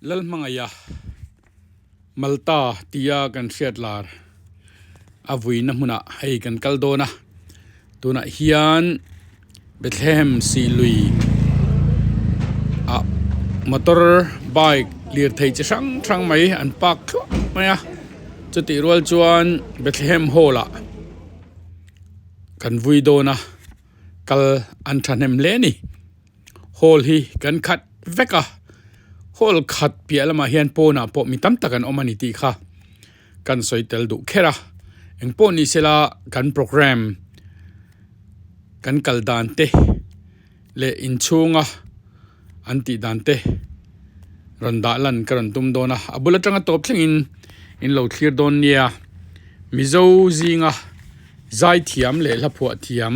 lal mangaya malta tia kan hriatlar avui na hmuna hei kan kaldona tuna hian Bethlehem si lui a motor bike lir thei chi sang mai an pak maya chuti rual chuan Bethlehem hola kan vui dona kal an thanem le ni hol hi kan khat veka hol khat pialama hian pona po mi tam takan omani ti kha kan soitel du khera engpo ni sela kan program kan kal dante le inchunga anti dante ronda lan karon tum dona abula tanga top thlengin in lo clear don nia mizo zinga zai thiam le laphua thiam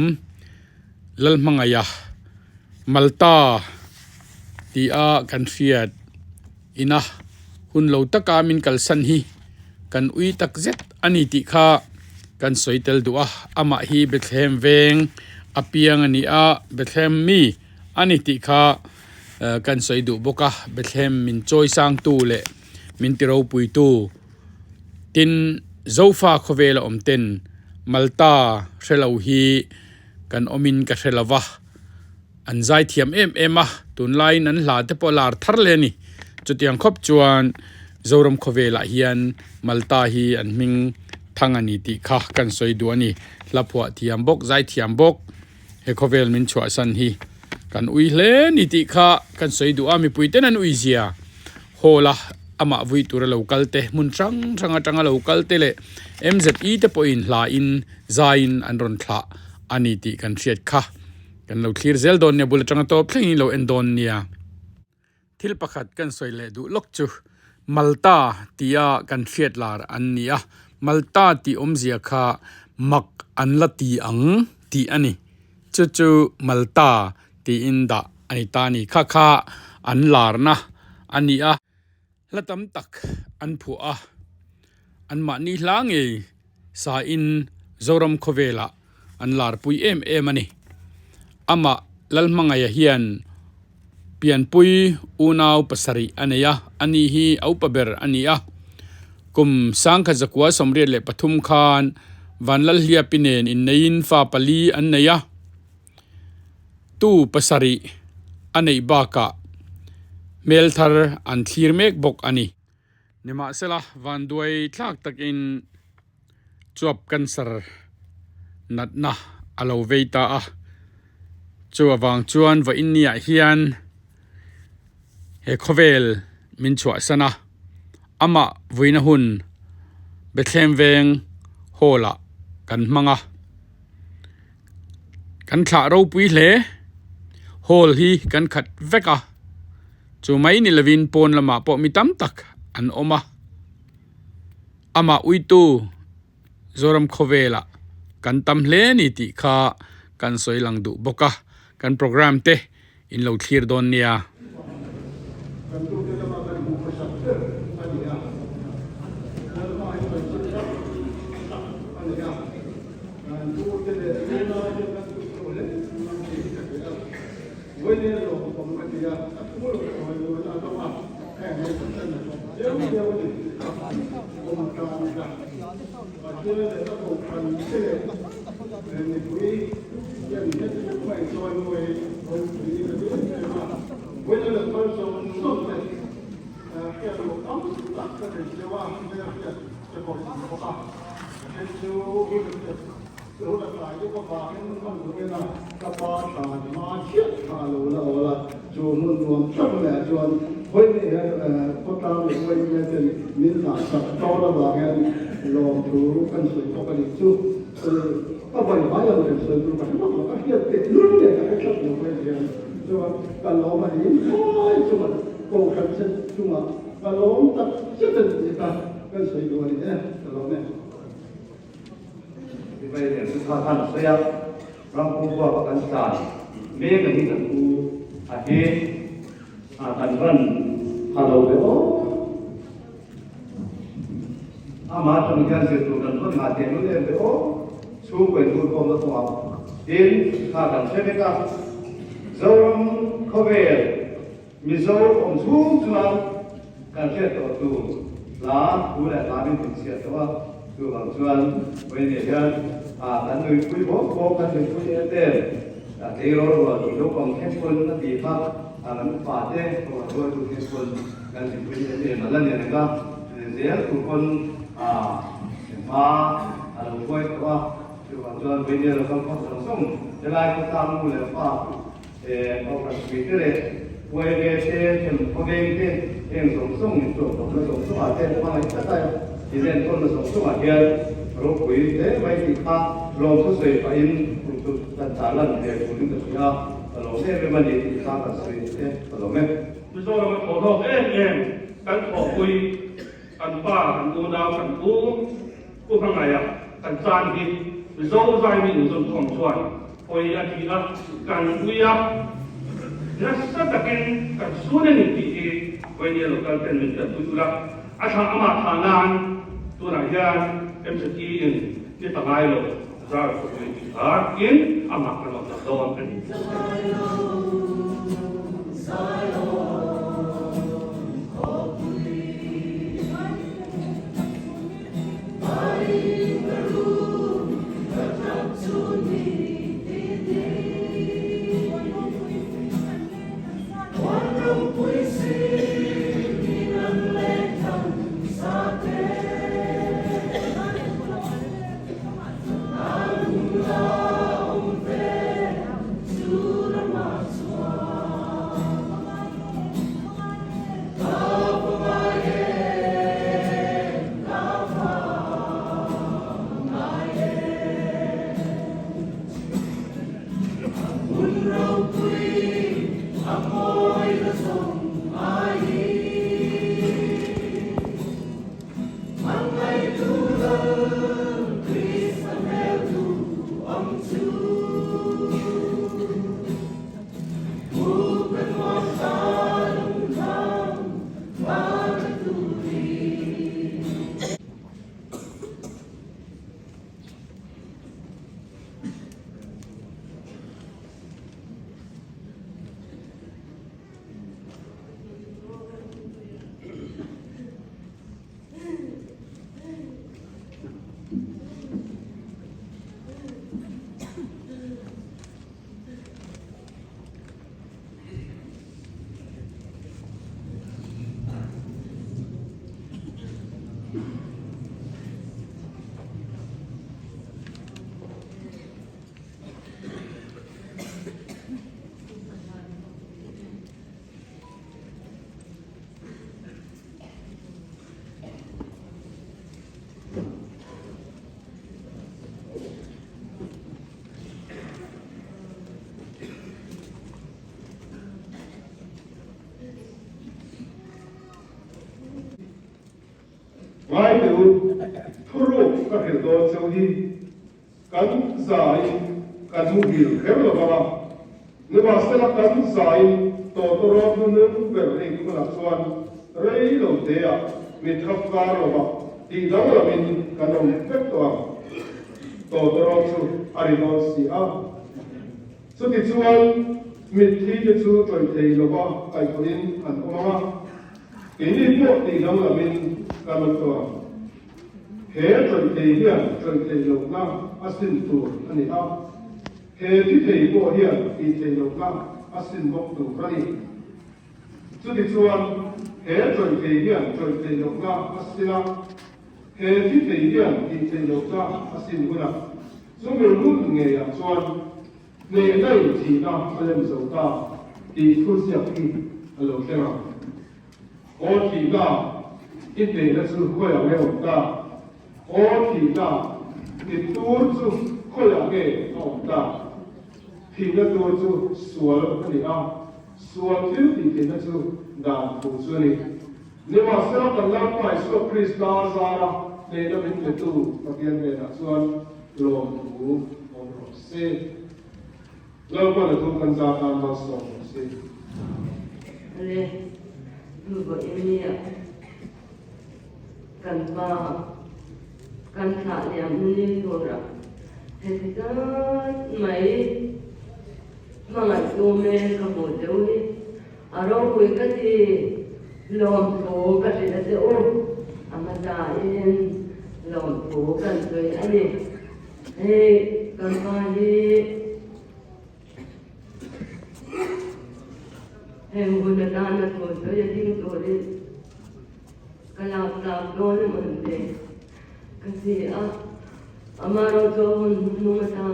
lal mangaya malta ti a kan fiat ina hun lo taka min kal san hi kan ui tak zet ani ti kha kan soitel duwa ama hi Bethlehem veng apiang ani a Bethlehem mi ani ti kha kan soidu boka Bethlehem min choi sang tu le min tiro pui tu tin zofa khovela omten malta hrelo hi kan omin ka hrelawa anzai thiam ema tun line an hla te polar thar le ni chutiang khop chuan zoram khovela hian malta hi an ming thangani ti kha kan soidu ani laphua thiam bok zai thiam bok he khovel min chua san hi kan ui hle ni ti kha kan soidu ami puiten an ui zia hola ama vui tura local te mun tanga local te le mze te po in hla in zain an ron thla ani ti kan hriat kha kan lo clear zel don ne bul tanga to phleng lo endon nia thil pakhat kan soile du lok chu malta tia kan hriat lar an nia malta ti omzia kha mak an la ti ang ti ani chu malta ti inda ani tani kha an lar na ani a latam tak an phu a an ma ni hlange sa in zoram khovela an lar pui em ani ama lalmangaya hian pian pui unaw pasari aneya ani hi aupaber ania kum sangkha zakwa somriat le pathum khan vanlal hlia pinen in nein fa pali anneya tu pasari anei baka melthar an thlir mek bok ani nima sela van duai thlak takin chuap cancer natna alo veita a chuawang chuan va innia hian he khovel min chua sana ama voina hun bethlem veng hola kan manga kan thla ro pui hle hol hi kan khat veka chu mai ni lovin pon lama po mi tam tak an oma ama uitu zoram khovela kan tam hle ni ti kha kan soilang du boka kan program te in lo thlir don nia ngay từ thu lục các hệ đồ châu đi cắn dài cắn mu hiểu khéo là bà nếu mà sẽ là cắn dài tổ rốt nó nướng về đây cũng là xuân rây đầu thế à mình thắp cá rồi mà thì đó là mình cần ông phép toàn tổ rốt chú arinos à số thì xuân mình thi cho chú trời thầy rồi mà phải có đến hẳn ông cái này bộ thì đó là mình cần ông toàn hệ trời thầy hiền trời thầy lộc nam asin tu anh ấy hệ thì thầy bộ hiền thì thầy lộc nam asin bốc tu ra đi số thì xuân hệ trời thầy hiền trời thầy lộc nam asina hệ thì thầy hiền thì thầy lộc nam asin guna số mình luôn nghe à xuân nghe đây chỉ nam anh em giàu ta thì thu xếp đi alo thế nào ô thì là ít để nó sự khỏe nghe ông ta ô thì là thì tôi chú khỏe nghe ông ta thì nó tôi chú xuân cái này xuân thì nó chú đàn phụ xuân này nếu mà sẽ cần làm phải xuân Krista ra để nó mình phải tu và tiền về là xuân lồng thủ ông sẽ lâu qua là tu cần ra tam bao sầu sẽ ale tu bo enia kan ba kan tha liam ni thora he ta mai mangai tu me ka mo deuni aro koi ka ti lom tho ka ti da te o amata in lom tho kan toi ani he kan ba hi em vừa đã đan là thôi tới giờ đi rồi đi cái làm đó là mình để cái gì mà rồi cho mình nuôi ta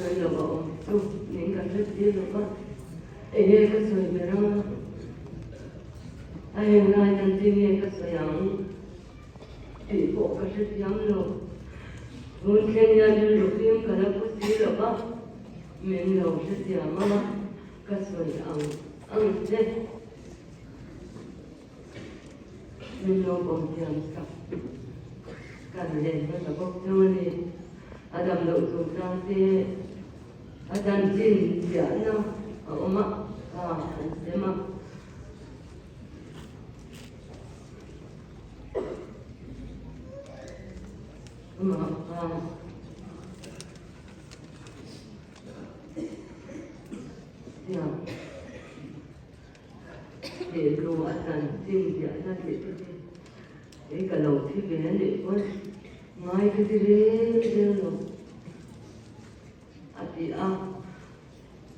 rồi là bảo chú những cái rất gì rồi con ấy cái sợi mẹ nó ai ngay đang đi nghe cái sợi áo thì bộ cái rất lắm rồi muốn khen nhà đi lúc tiêm cái đó có gì rồi con mình đâu rất gì mà cái sợi áo thế mình đâu còn tiền cả cả lên nó là bốc thôi đi Adam đậu xuống sang thì Adam chín giả nó ở mà anh xem mà yeah để đồ ăn xin giả ra để cả đầu thì về để con mai cái gì đấy rồi thì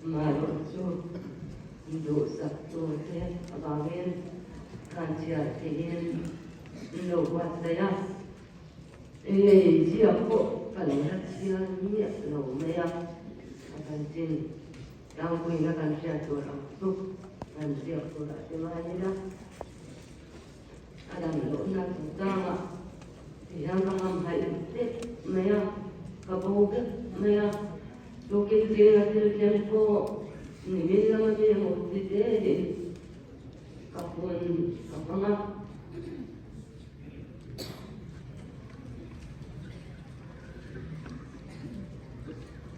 mà rồi cho đồ sập đồ thế bà bên can chia thì yên đồ quạt đấy chia bộ cần rất chia nhiệt đồ mấy cần xin đang quên là cần chia đồ lòng xúc cần chia đồ lại cho mai như đó Adam lỗ na chúng ta thì đang làm hay tết mấy cả bầu cái mấy đồ kia kia là từ tempo mình làm cái một tí thế thì cả con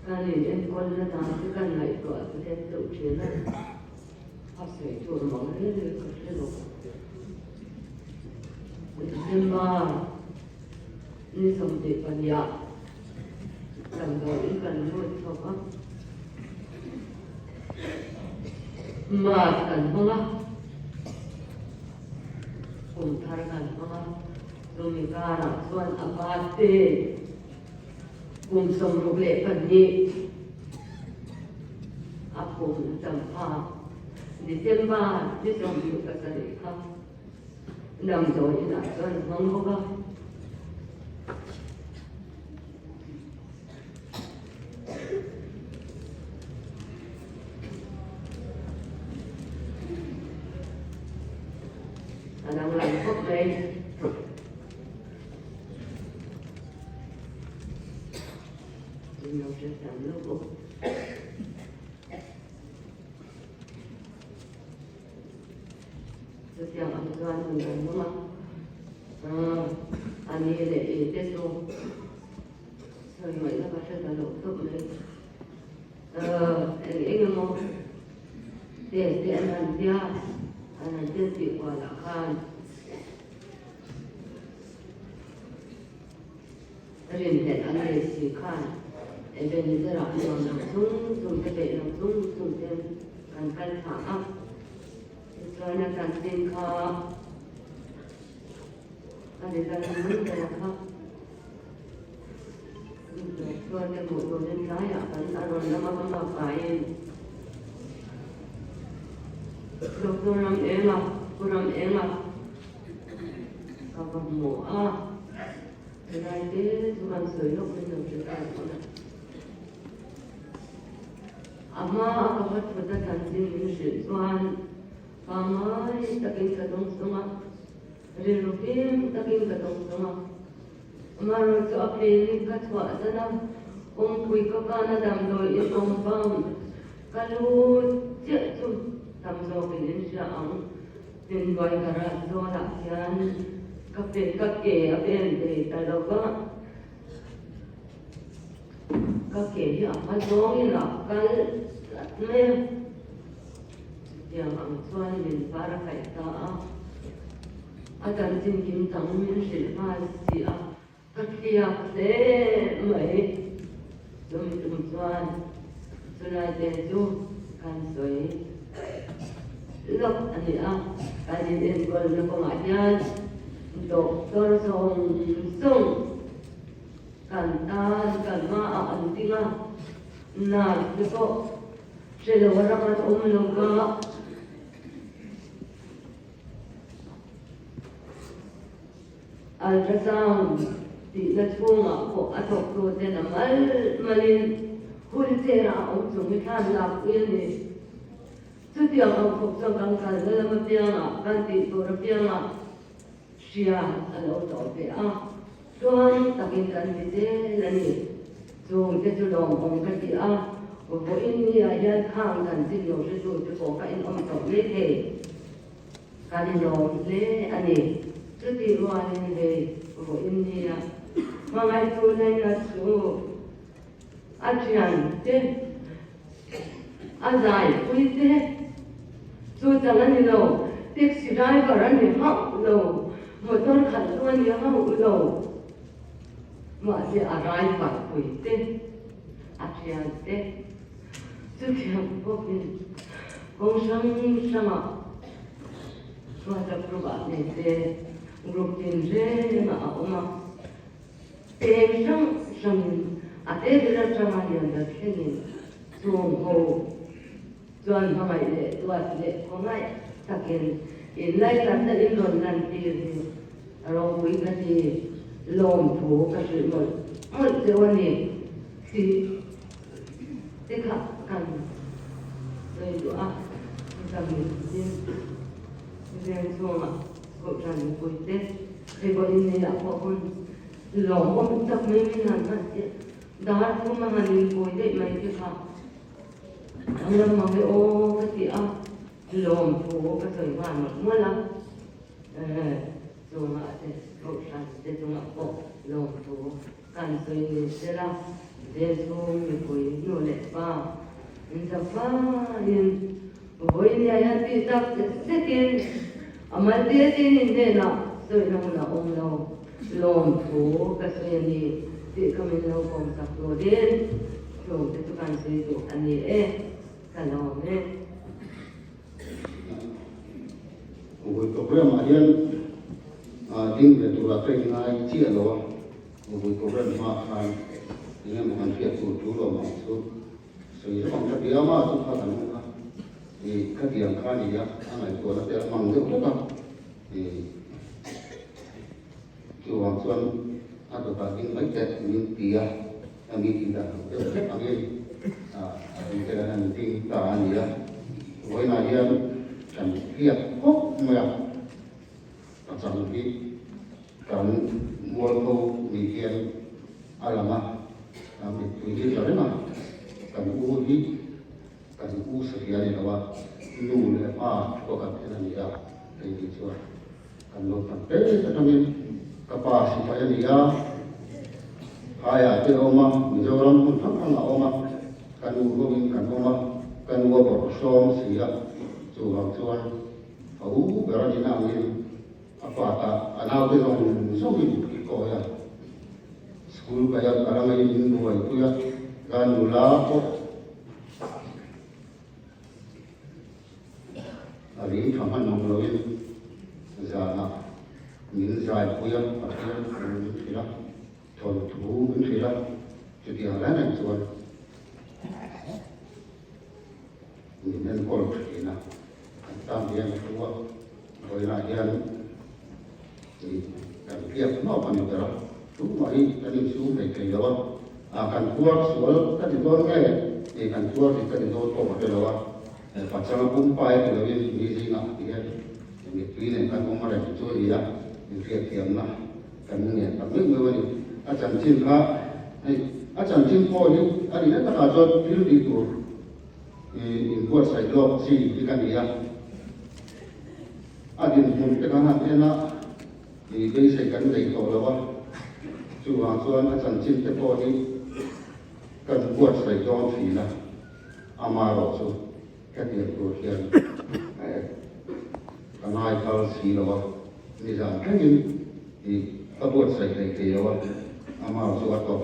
cái này em con là làm cái này của cái tự chiến này học sinh chủ mong cái gì cái đồ nhưng mà ni sống thì phần nhà cần đổi cần nuôi cho con mà cần không á cùng thay cần không á rồi mình ca làm xuân abate cùng sống rục lệ cần nhị cùng tầm pha December đi sống nhiều cái gì không nằm rồi là xuân không có đang làm phúc lên nhưng nó sẽ làm nước bụng setiap aturan undang-undang anh ấy để tết rồi rồi vậy là bắt đầu lộ tục lên anh ấy ngồi để anh ăn tiền bị qua là khan riêng để anh ấy chỉ khan em bên đây là anh làm dùng cái bể làm dùng tiền cần thả rồi là cần tiền kho anh ấy cần muốn cái kho rồi cái bộ đồ lên trái cần rồi nó mà phải Program emak kapag mo Kaya tuman sa'yo pinagkita ko na Ama akapat patatansin yung shituan Pamay taking katong sunga Rilupim taking katong sunga Marot sa apiling katwa sana Kung kuy ka ka na damdoy itong pang Kalut siya tamso pinin siya ang tinboy karaso lakyan kapit kake apente talaga kake di apadong ilakal at may yang ang suan min para kay taa at ang tingkintang min silpa siya kakiyak se may dumitong suan sunay deso kansoy lúc anh ấy đến còn là công an doktor song sung cần ma anh tiếng na cái có sẽ là orang orang loga ultrasound thì nó chung của atok protein malin hultera ông chúng mình tham lạc yên này Thứ tiếng ông phục cho càng càng là một tiếng càng tỷ tổ tiếng xia anh ông tổ về Tuhan takin kan bide lani dùng cái chỗ lòng ông cái gì với ini ayat hang kan tin lo sẽ rồi cho có cái ông tổ lấy thế cái gì lo lấy anh ấy thứ gì lo anh ấy với ini mà ngày tôi này là số thế dài quý thế rồi chẳng là đâu tiếc sự đại cả anh ấy học đâu một con khẩn luôn như học đâu mà sẽ rai phải quý thế thế trước khi có cái công sang mà rồi tập bạn này thế group tiền rê mà ông mà tiền sang thế là sang mà hiện tại thế này xuống hồ Tuan hamai le tuat le komai takin in lai tan ta in lon nan ti ro wi ka ti lom thu ka ti mo te wani ti kha kan dei do ta mi tin ren so ma ko ran ko te te ko in ni la ko kon lom ko ta me mi nan ta ti dar ko ma han ko te mai ti kha anh em mang cái ô cái gì lồm phố cái thời hoàn một mua lắm rồi mà thế cậu sản thế chúng nó có lồm phố cần xây sẽ là để xuống mình quỳ nhiều lệ vào mình sẽ phá liền với nhà anh đi tập sẽ tiền mà tiền tiền thế nào rồi nó là ông đâu lồm phố cái xây gì thì có mình đâu còn tập đồ đến rồi cái chúng cần xây dựng anh ấy kalau ni, Ui program ayan, ting le tu la training ai chia lo, ui program ma kan, dengan makan fiat tu lo ma tu, so ini orang tak dia ma tu kan kan, di katiang kan dia, angai tu la dia mang tu kan, di tu orang tuan atau bagian baik tak mimpi yang kita, agen. Cái hành vi tà nghĩa với này cần việc cốt mèo cần cái cần mua câu mì kiên làm mình tùy cho đấy mà cần u đi cần u sự kiện này là nụ này có cần cái này thì chưa kan lo kan te kami kapasi saya dia kaya te oma mizoram pun thang oma kan ugomin kan oma kan wo bor som sia chuang chuan au berani na min apa ta anau te long somi ko ya school kaya karangai in buai ku ya kan mula ko ari thaman nong loin zana min zai puya arian thila thon thu min thila chuti ala na chuan min nen kol thina tam hian thuwa roina hian ni kan kiap no pan dera tu mai kan su mai kai lawa akan kuat sual kan don nge kan kuat kan don ko ma lawa pachang kumpai ke lawin ni singa dia ni tuine kan ko mara chu ria ni fiat tiam na kan ni ta me me wani achan chin kha ai achan chin ko ni ani na ta jo thil di tu in ko sai lo si di kan ya adin mun te kan ha na ni be sai kan dei to lawa chu wa chuan achan chin te ko ni kan ko sai jo thi na amaro chu cái việc của tiền cái này thao xí đó bây giờ cái gì thì các bộ xây cái gì đó mà số các tổ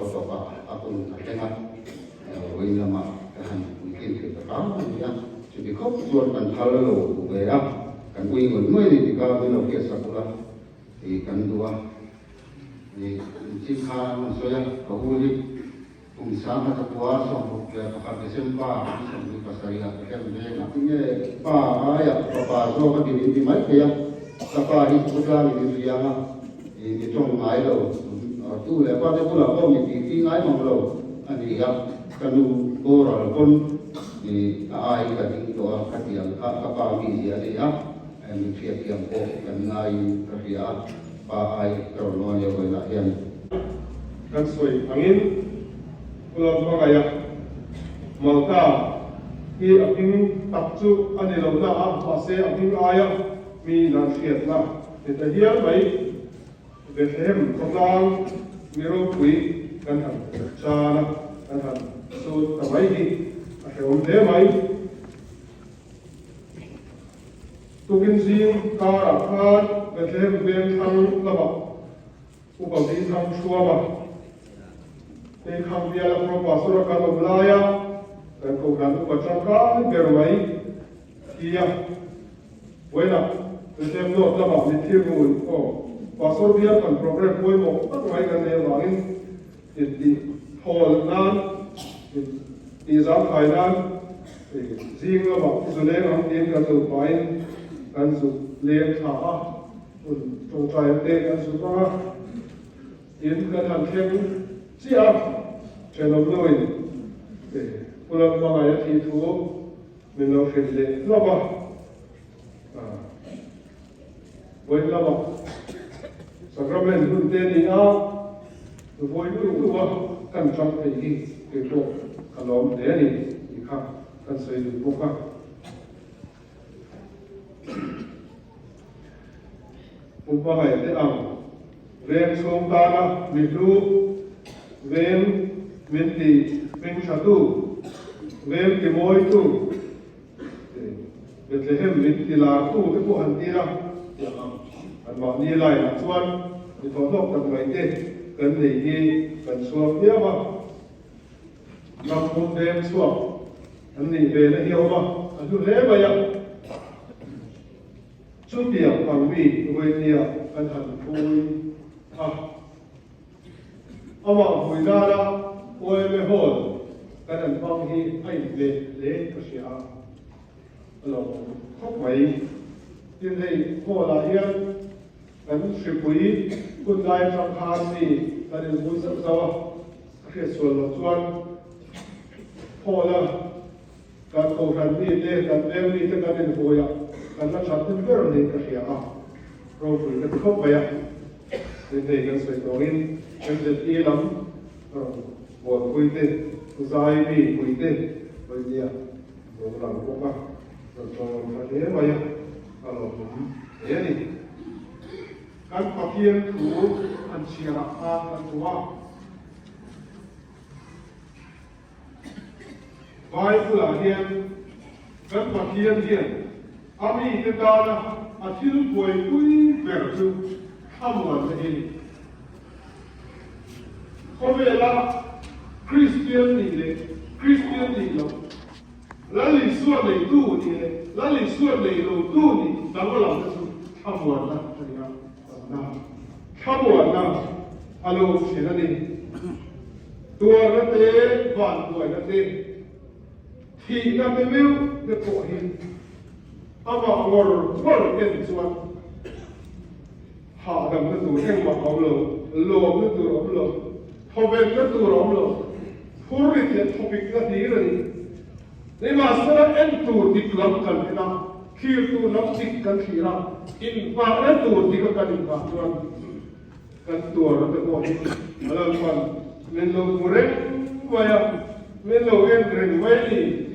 các cũng cái này với là mà cái hành quy định thì có như vậy chỉ bị khóc ruột cần thao lỗ về á cần quy nguồn mới thì cái bên đầu kia sắp là thì cần đua thì chỉ khá một số có vui sama ketua sombong ke pakai sempa sombong pasarian ke benda nantinya pa ya papa so di mai ke ya papa di sekolah di yang di trong ngai lo tu le pa de pula ko mi ti ngai mong lo ani ya kanu ora pun di ai ka ding to ka tiang ka pa mi ya ya mi fiat yang ko kan ngai ka ya pa ai ka lo ya ko la yan kan soi angin ulang bagaya malta ki aping takchu ani lo na a pase aping aya mi na fiat na te hian mai Bethlehem kotang miro pui kan han chana kan han so tamai hi a heom le mai tukin zing kara khan Bethlehem ben thang laba upawin thang shuama cái khám bia là pro pastor kan oblaya kan ko kan ko chaka berwai kia buena tem no la ba ni thir mun ko pastor bia kan program boy mo ta mai kan ne wangin di hol nan di zam khai nan zing la ba zu le ngam tin kan zu pain kan zu le tha a un tong trai de kan zu ba in kan han khem chia trên ông nuôi để cô lâm qua ngày thì thú mình nó phải dễ lo mà với lo mà sacrament luôn tên đi á rồi với lúc mà cần trong cái chỗ cả lắm để đi thì khác cần xây dựng bộ khác hôm qua ngày thì ăn về xuống ta là mình lu về mình thì mình sao tu về cái môi tu Bethlehem mình thì là tu cái bộ hành đi ra anh bảo đi lại là chuan thì thọ thọ tập ngày tết cần để đi cần xuống phía mà năm hôm đêm xuống anh đi về nó hiểu mà anh cứ lẽ vậy ạ chút điểm bằng vì người nhiều anh hẳn vui ông bảo vui ra đó ôi mẹ hồn cái anh phong hi anh về lễ có gì à là khóc mấy tin thấy hồ là hiền anh sự quý quân đại trong khan gì cái anh vui rất giàu cái xuân là xuân hồ là cái cầu thần đi lên cái đêm đi cái anh vui à cái nó chặt đến cái rồi cái gì à rồi vui cái khóc mấy à tin thấy cái sự cầu in em rất yêu lắm một quy định dài đi quy định bây giờ một lần cũng có rồi cho phải thế vậy à thế đi kan pathian thu an chia a kan tua Bible hian kan pathian hian ami te dana a thil poi pui ber chu khamwan te hi Kovela Christian ni lo la li suat nei tu ni le la li suat nei lo tu ni da ko lam chu khamwan na thania na khamwan na alo thina ni tua na te van tuai na te thi na te meu te ko hi ama ngor en chuan ha dam na tu heng ma au lo na tu rom lo thoben na tu rom lo phuri te topic na thi ri ni ma sara en tu dik lam kan na khir tu nam tik kan khira in pa na tu dik kan in pa chuan kan tu ro te ko hi ala pan men lo mure waya men lo en ren wai ni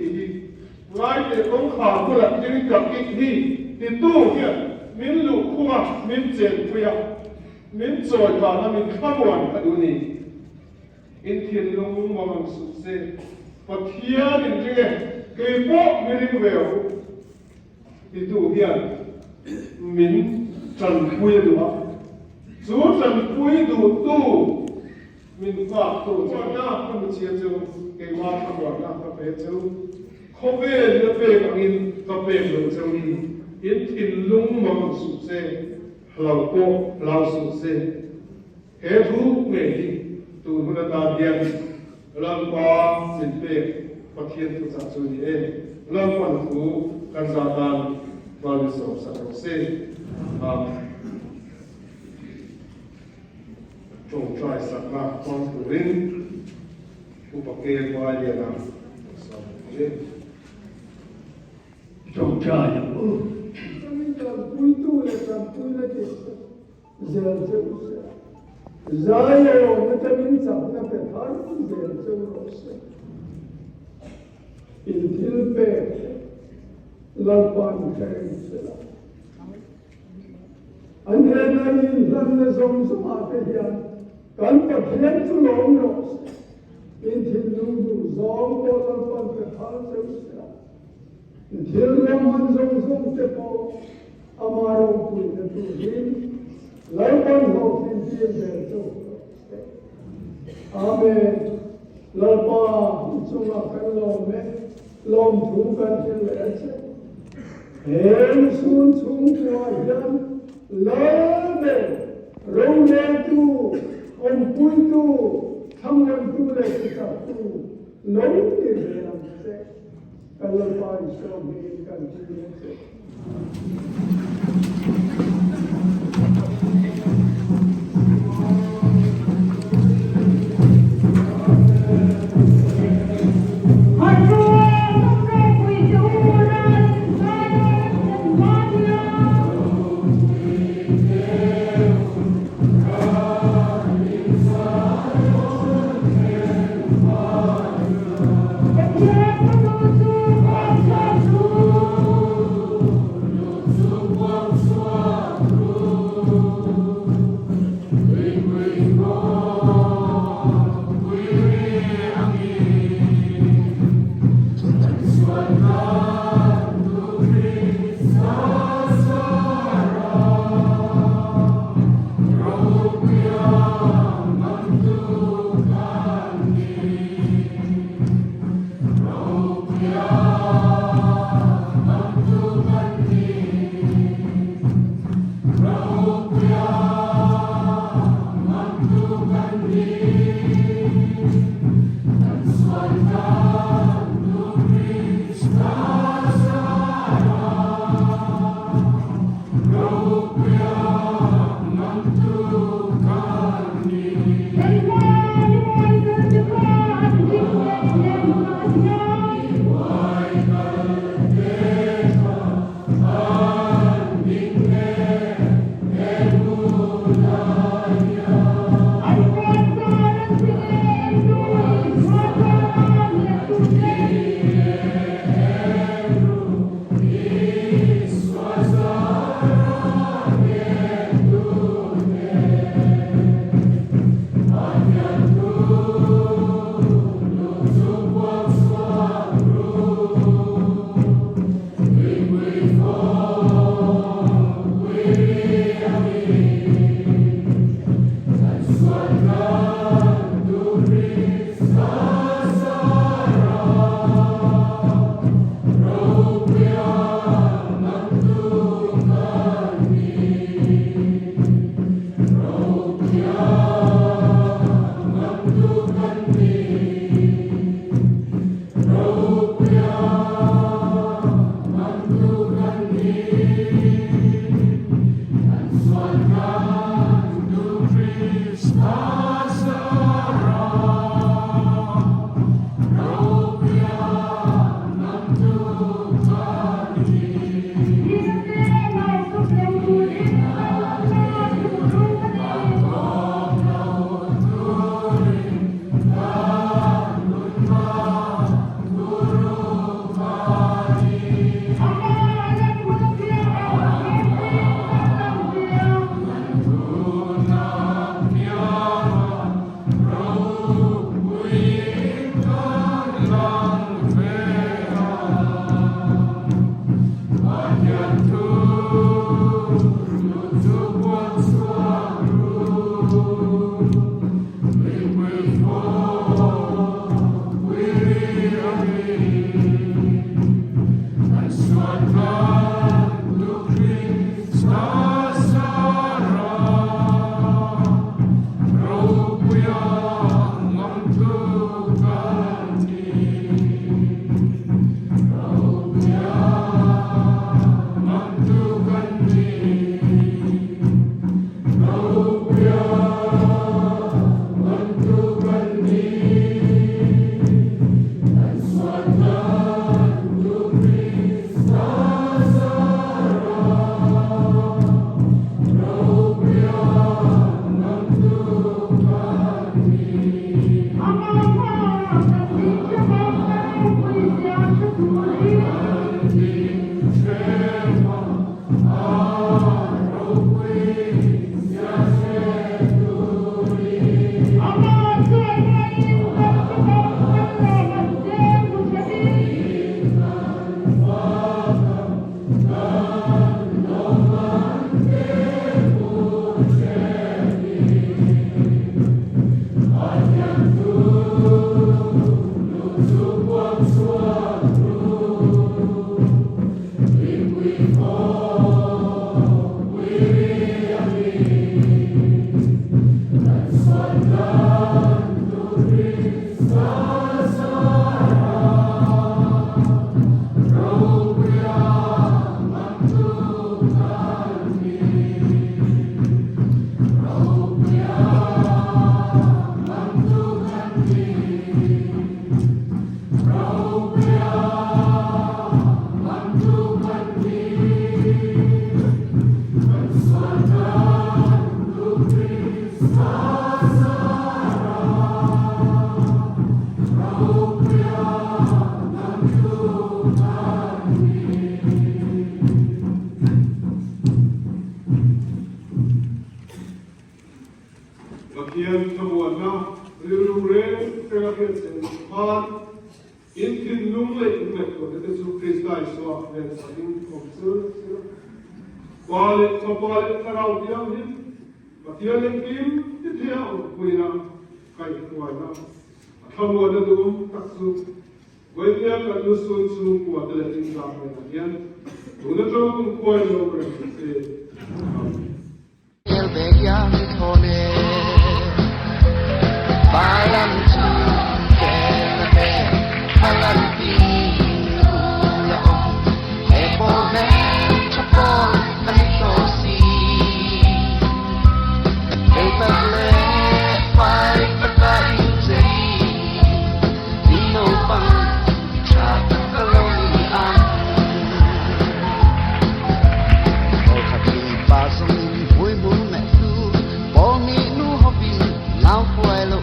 ngay để công khả của là những cái gì thì tu kia mình lục khua mình chèn khuya mình trồi vào là mình khám hoàn cả đủ này in thiên long mong sụp xe và thiên đến cái bộ mình về thì tu kia mình trần khuya đủ chú trần khuya đủ tu mình phạt tu cho nhá không chia châu cái hoa khám hoàn là phải phê châu không về nó về bằng in và về lượng trong in in lung mong sụp xe lâu cô lâu sụp xe cái thú nghề đi tu nó ta điên lâm qua xin về phát hiện tu sản xuất đi lâm quan phú căn gia tan và lịch sử sản xuất xe trồng trai sạch là con phụ linh upake qua địa nam trong trà nhập ư mình làm vui tu là làm vui là gì giờ rồi nó ta mình chẳng là phải tháo giờ rồi in thiếu về làm quan cái gì anh em này làm nó giống giống à cái gì cần phải khiến cho lòng rồi in thiếu luôn giống có làm quan phải tháo giờ Thiếu lâm hân dông tế bộ Amarong quỷ na tu hin Lấy con hậu thiên thiên về châu Amen Lời ba Chúng là khăn lòng mẹ Lòng thú cần thiên lẽ chế Hên xuân chúng qua dân Lời về Rông đen tu Ông bùi tu Thăm nhân tu lệ thị tập tu Nấu thì về làm chế Kalau Pak Islam menginginkan dunia Suwa sen man in tin lung le in met ko te su Kristai so ven sakin komsul wale kopale karau diam hin patialen kim ti thia o kuina kai kuana thamwa na dum taksu goitia ka lu sun su ku adle tin sa na yan una to ku ko no bre se el bella mi thone balam chu ke be balam ti la e po me chapo ani to si e pagle pai pata inje dino pang chat kaloni an o khati pasam hui mun me tu bo mi nu hobi now kwai lo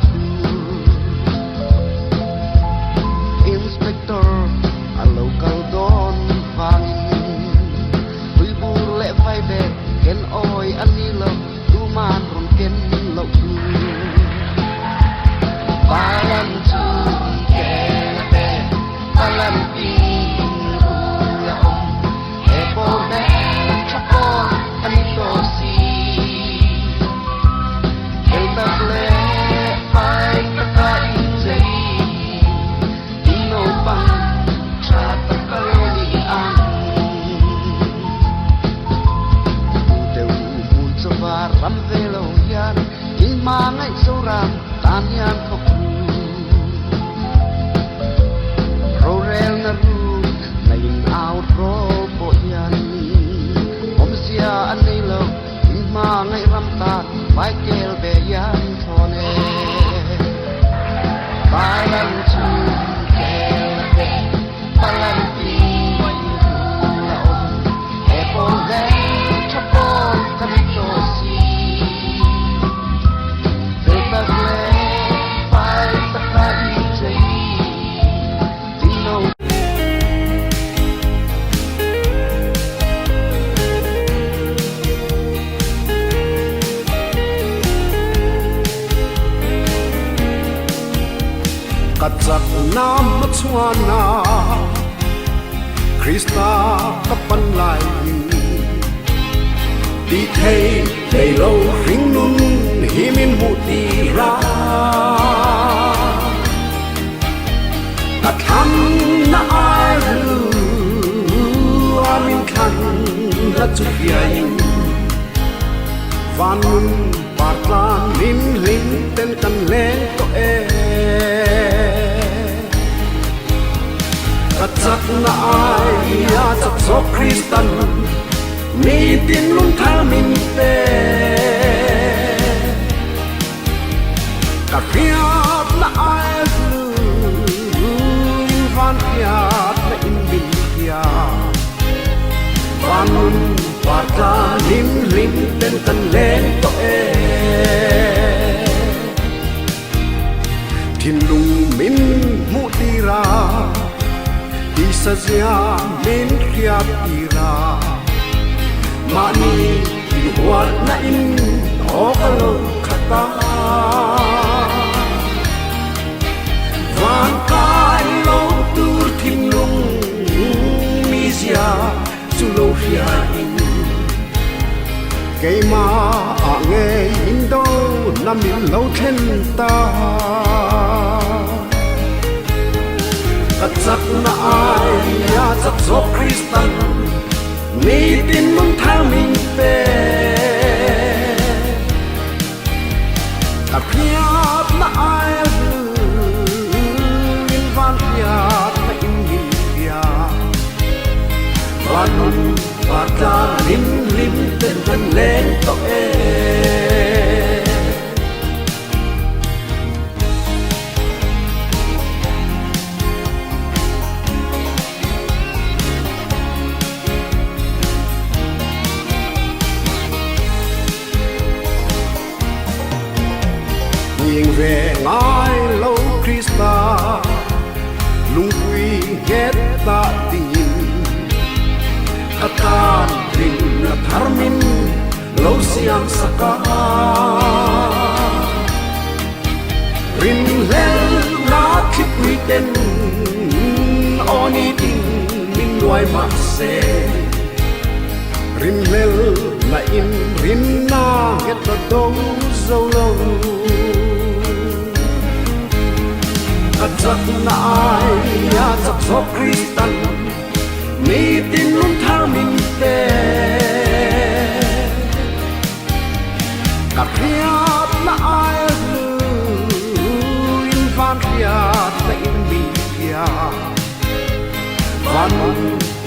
inspector a local don vani hui bu le vai be ken oi ani lo tu man ron ken lo tu balan tu ke be balan pi la e po me chapo ani to si el bagle pai kata inje dino pang chat kaloni an teu mun chava ram velo yan in ma ngai soram tan yan khop ro rel na ru na in out ro bo yan om sia an nei lo in ma ngai ram ta vai kel be yan thone balan chu kel be balan pi la om e po le chapo kami to si be bagle pai pata inje dino Katzak nam matsuana Krista kapan lai Di thei lei lo ring nun himin muti ra Katham na ai lu amin khan la chu hiain Van partlan min ling ten kan le to e Katzak na ai ya chak so Kristan mi tin lung thal min pe Ka fiat na ai lu van fiat na in bin ya Van partla lim lim ten kan len to e Tin lung min mu tira Isa zia min khiat ira Mani inuat na in okalo kata Van kai lo tur tin lung mi zia sulo hiain Kay ma ange indo na min lo then ta Katzak na ai ya chak so Kristan ni tin mong thang min pe Ka phiat na ai in van phiat na in min pia Van patla lim lim ten ten len to e Nhìn về ngài lâu Krista lung quy ghét ta tình Katan ring na tharmin lâu siam saka Rin lel na se rin mel na in rin na het to dong zo lo At na ai ya chak so Kristan mi tin mun thar min te Kapiat na ai in van kiat na in mi ya Van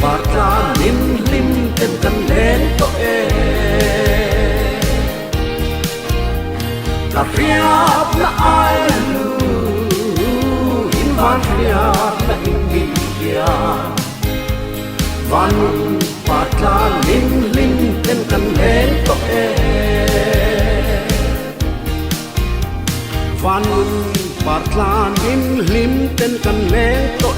parta nim lim ten kan len to Kapiat na ai Van liat na hindi kaya Van patla lim lim ten kan len to Van patla lim lim ten kan len to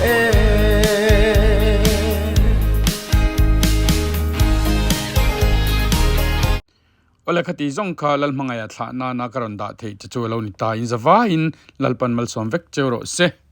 Ola khati zong kha lal mangaya thla na karon da the chu lo ni ta in zawa in lalpan mal som vek chero se